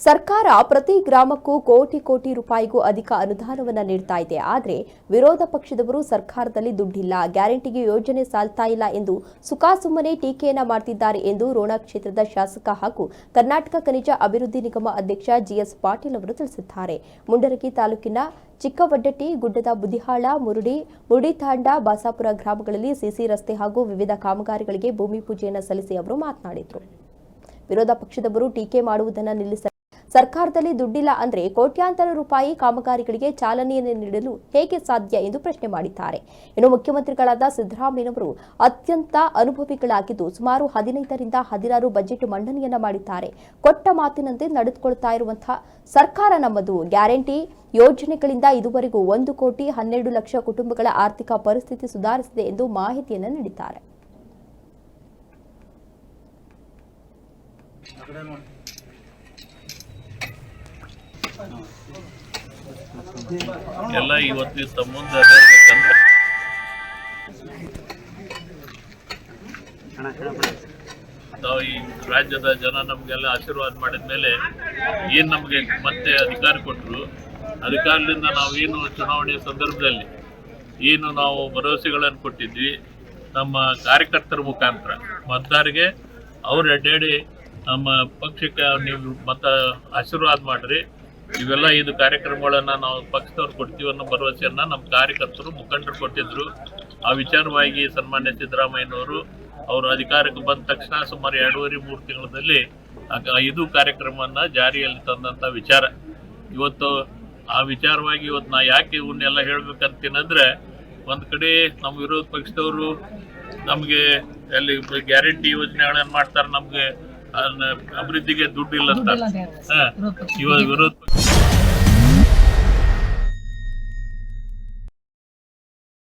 ಸರ್ಕಾರ ಪ್ರತಿ ಗ್ರಾಮಕ್ಕೂ ಕೋಟಿ ರೂಪಾಯಿಗೂ ಅಧಿಕ ಅನುದಾನವನ್ನು ನೀಡ್ತಾ ಇದೆ. ಆದರೆ ವಿರೋಧ ಪಕ್ಷದವರು ಸರ್ಕಾರದಲ್ಲಿ ದುಡ್ಡಿಲ್ಲ, ಗ್ಯಾರಂಟಿಗೆ ಯೋಜನೆ ಸಾಲ್ತಾ ಇಲ್ಲ ಎಂದು ಸುಖಾಸುಮ್ಮನೆ ಟೀಕೆಯನ್ನ ಮಾಡ್ತಿದ್ದಾರೆ ಎಂದು ರೋಣ ಕ್ಷೇತ್ರದ ಶಾಸಕ ಹಾಗೂ ಕರ್ನಾಟಕ ಖನಿಜ ಅಭಿವೃದ್ಧಿ ನಿಗಮ ಅಧ್ಯಕ್ಷ ಜಿಎಸ್ ಪಾಟೀಲ್ ಅವರು ತಿಳಿಸಿದ್ದಾರೆ. ಮುಂಡರಗಿ ತಾಲೂಕಿನ ಚಿಕ್ಕವಡ್ಡಟ್ಟಿ, ಗುಡ್ಡದ ಬುದಿಹಾಳ, ಮುರುಡಿತಾಂಡ, ಬಾಸಾಪುರ ಗ್ರಾಮಗಳಲ್ಲಿ ಸಿಸಿ ರಸ್ತೆ ಹಾಗೂ ವಿವಿಧ ಕಾಮಗಾರಿಗಳಿಗೆ ಭೂಮಿ ಪೂಜೆಯನ್ನು ಸಲ್ಲಿಸಿ ಅವರು ಮಾತನಾಡಿದರು. ವಿರೋಧ ಪಕ್ಷದವರು ಟೀಕೆ ಮಾಡುವುದನ್ನು ನಿಲ್ಲಿಸ ಸರ್ಕಾರದಲ್ಲಿ ದುಡ್ಡಿಲ್ಲ ಅಂದ್ರೆ ಕೋಟ್ಯಾಂತರ ರೂಪಾಯಿ ಕಾಮಗಾರಿಗಳಿಗೆ ಚಾಲನೆಯನ್ನು ನೀಡಲು ಹೇಗೆ ಸಾಧ್ಯ ಎಂದು ಪ್ರಶ್ನೆ ಮಾಡಿದ್ದಾರೆ. ಇನ್ನು ಮುಖ್ಯಮಂತ್ರಿಗಳಾದ ಸಿದ್ದರಾಮಯ್ಯನವರು ಅತ್ಯಂತ ಅನುಭವಿಗಳಾಗಿದ್ದು ಸುಮಾರು 15 ರಿಂದ 16 ಬಜೆಟ್ ಮಂಡನೆಯನ್ನ ಮಾಡಿದ್ದಾರೆ. ಕೊಟ್ಟ ಮಾತಿನಂತೆ ನಡೆದುಕೊಳ್ತಾ ಇರುವಂತಹ ಸರ್ಕಾರ ನಮ್ಮದು. ಗ್ಯಾರಂಟಿ ಯೋಜನೆಗಳಿಂದ ಇದುವರೆಗೂ 1,12,00,000 ಕುಟುಂಬಗಳ ಆರ್ಥಿಕ ಪರಿಸ್ಥಿತಿ ಸುಧಾರಿಸಿದೆ ಎಂದು ಮಾಹಿತಿಯನ್ನು ನೀಡಿದ್ದಾರೆ. ಎಲ್ಲ ಇವತ್ತು ಮುಂದೆ ಹೇಳ್ಬೇಕಂದ್ರೆ ನಾವು ಈ ರಾಜ್ಯದ ಜನ ನಮಗೆಲ್ಲ ಆಶೀರ್ವಾದ ಮಾಡಿದ ಮೇಲೆ ಏನು ನಮಗೆ ಮತ್ತೆ ಅಧಿಕಾರ ಕೊಟ್ಟರು, ಅಧಿಕಾರದಿಂದ ನಾವೇನು ಚುನಾವಣೆ ಸಂದರ್ಭದಲ್ಲಿ ಏನು ನಾವು ಭರವಸೆಗಳನ್ನು ಕೊಟ್ಟಿದ್ವಿ ನಮ್ಮ ಕಾರ್ಯಕರ್ತರ ಮುಖಾಂತರ ಮತದಾರರಿಗೆ ಅವ್ರು ಅಡ್ಡಾಡಿ ನಮ್ಮ ಪಕ್ಷಕ್ಕೆ ನೀವು ಮತ ಆಶೀರ್ವಾದ ಮಾಡಿರಿ, ಇವೆಲ್ಲ 5 ಕಾರ್ಯಕ್ರಮಗಳನ್ನು ನಾವು ಪಕ್ಷದವ್ರು ಕೊಡ್ತೀವಿ ಅನ್ನೋ ಭರವಸೆಯನ್ನು ನಮ್ಮ ಕಾರ್ಯಕರ್ತರು ಮುಖಂಡರು ಕೊಟ್ಟಿದ್ರು. ಆ ವಿಚಾರವಾಗಿ ಸನ್ಮಾನ್ಯ ಸಿದ್ದರಾಮಯ್ಯನವರು ಅವರು ಅಧಿಕಾರಕ್ಕೆ ಬಂದ ತಕ್ಷಣ ಸುಮಾರು 2.5-3 ತಿಂಗಳಲ್ಲಿ 5 ಕಾರ್ಯಕ್ರಮವನ್ನು ಜಾರಿಯಲ್ಲಿ ತಂದಂಥ ವಿಚಾರ. ಇವತ್ತು ಆ ವಿಚಾರವಾಗಿ ಇವತ್ತು ನಾ ಯಾಕೆ ಇವನ್ನೆಲ್ಲ ಹೇಳ್ಬೇಕಂತೀನಂದ್ರೆ, ಒಂದು ಕಡೆ ನಮ್ಮ ವಿರೋಧ ಪಕ್ಷದವರು ನಮಗೆ ಅಲ್ಲಿ ಗ್ಯಾರಂಟಿ ಯೋಜನೆಗಳನ್ನು ಮಾಡ್ತಾರೆ, ನಮಗೆ ಅಭಿವೃದ್ಧಿಗೆ ದುಡ್ಡು ಇಲ್ಲ ಅಂತ ಇವಾಗ ವಿರೋಧ